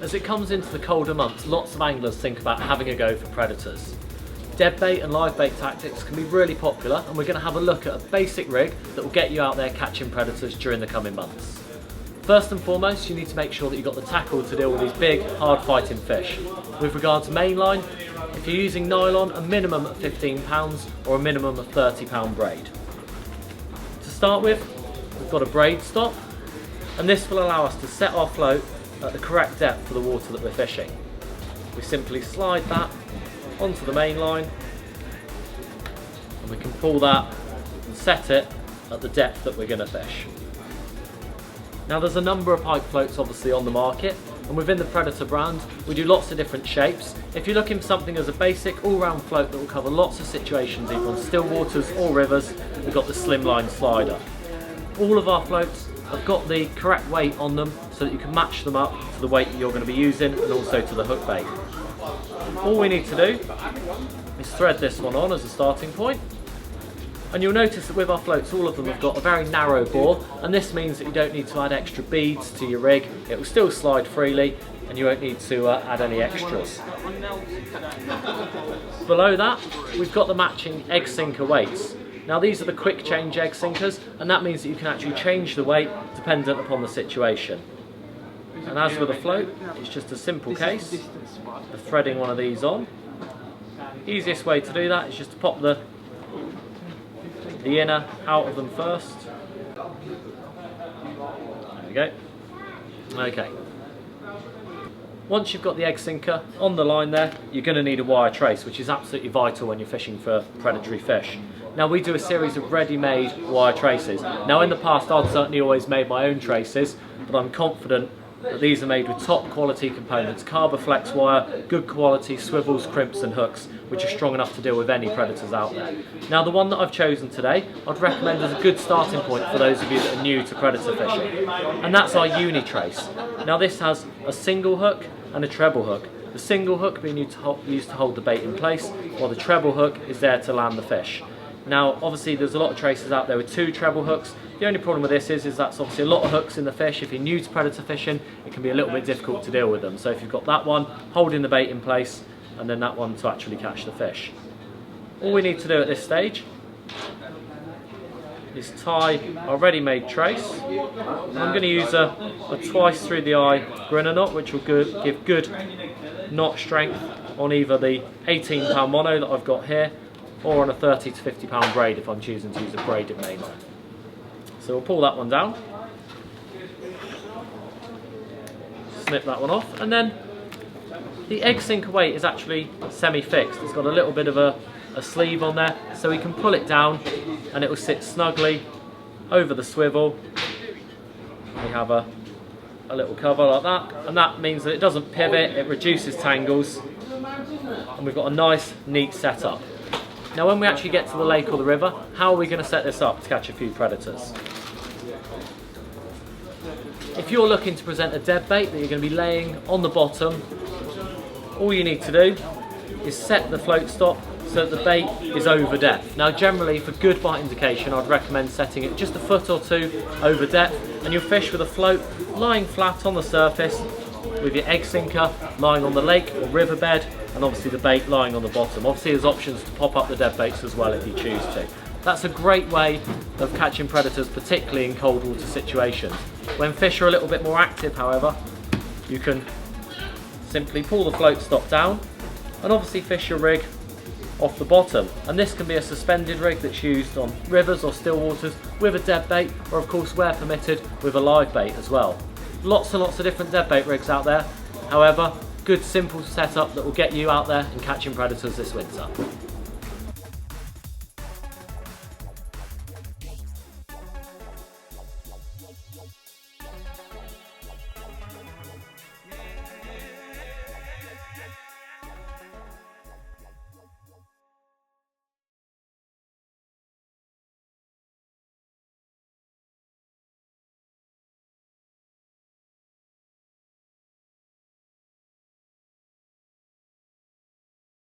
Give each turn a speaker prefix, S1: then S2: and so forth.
S1: As it comes into the colder months, lots of anglers think about having a go for predators. Dead bait and live bait tactics can be really popular, and we're going to have a look at a basic rig that will get you out there catching predators during the coming months. First and foremost, you need to make sure that you've got the tackle to deal with these big, hard fighting fish. With regard to mainline, if you're using nylon, a minimum of £15 or a minimum of £30 braid. To start with, we've got a braid stop, and this will allow us to set our float at the correct depth for the water that we're fishing. We simply slide that onto the main line, and we can pull that and set it at the depth that we're going to fish. Now there's a number of pike floats obviously on the market, and within the Predator brand we do lots of different shapes. If you're looking for something as a basic all-round float that will cover lots of situations either on still waters or rivers, we've got the slimline slider. All of our floats have got the correct weight on them so that you can match them up to the weight that you're going to be using and also to the hook bait. All we need to do is thread this one on as a starting point, and you'll notice that with our floats all of them have got a very narrow bore, and this means that you don't need to add extra beads to your rig. It will still slide freely and you won't need to add any extras. Below that we've got the matching egg sinker weights. Now these are the quick change egg sinkers, and that means that you can actually change the weight dependent upon the situation. And as with a float, it's just a simple case of threading one of these on. Easiest way to do that is just to pop the inner out of them first. There we go. Okay. Once you've got the egg sinker on the line there, you're going to need a wire trace, which is absolutely vital when you're fishing for predatory fish. Now we do a series of ready-made wire traces. Now in the past I'd certainly always made my own traces, but I'm confident that these are made with top quality components, Carboflex wire, good quality swivels, crimps and hooks, which are strong enough to deal with any predators out there. Now the one that I've chosen today, I'd recommend as a good starting point for those of you that are new to predator fishing, and that's our uni trace. Now this has a single hook and a treble hook. The single hook being used to hold the bait in place, while the treble hook is there to land the fish. Now obviously there's a lot of traces out there with two treble hooks. The only problem with this is that's obviously a lot of hooks in the fish. If you're new to predator fishing, it can be a little bit difficult to deal with them. So if you've got that one holding the bait in place, and then that one to actually catch the fish. All we need to do at this stage is tie our ready-made trace. And I'm going to use a twice through the eye grinner knot, which will give good knot strength on either the 18-pound mono that I've got here, or on a 30 to 50 pound braid if I'm choosing to use a braided mainline. So we'll pull that one down, snip that one off, and then the egg sinker weight is actually semi-fixed. It's got a little bit of a sleeve on there, so we can pull it down and it will sit snugly over the swivel. We have a little cover like that, and that means that it doesn't pivot, it reduces tangles, and we've got a nice neat setup. Now when we actually get to the lake or the river, how are we going to set this up to catch a few predators? If you're looking to present a dead bait that you're going to be laying on the bottom, all you need to do is set the float stop so that the bait is over depth. Now generally for good bite indication I'd recommend setting it just a foot or two over depth, and you'll fish with a float lying flat on the surface with your egg sinker lying on the lake or riverbed, and obviously the bait lying on the bottom. Obviously there's options to pop up the dead baits as well if you choose to. That's a great way of catching predators, particularly in cold water situations. When fish are a little bit more active however, you can simply pull the float stop down and obviously fish your rig off the bottom. And this can be a suspended rig that's used on rivers or still waters with a dead bait, or of course where permitted with a live bait as well. Lots and lots of different dead bait rigs out there. However, good simple setup that will get you out there and catching predators this winter.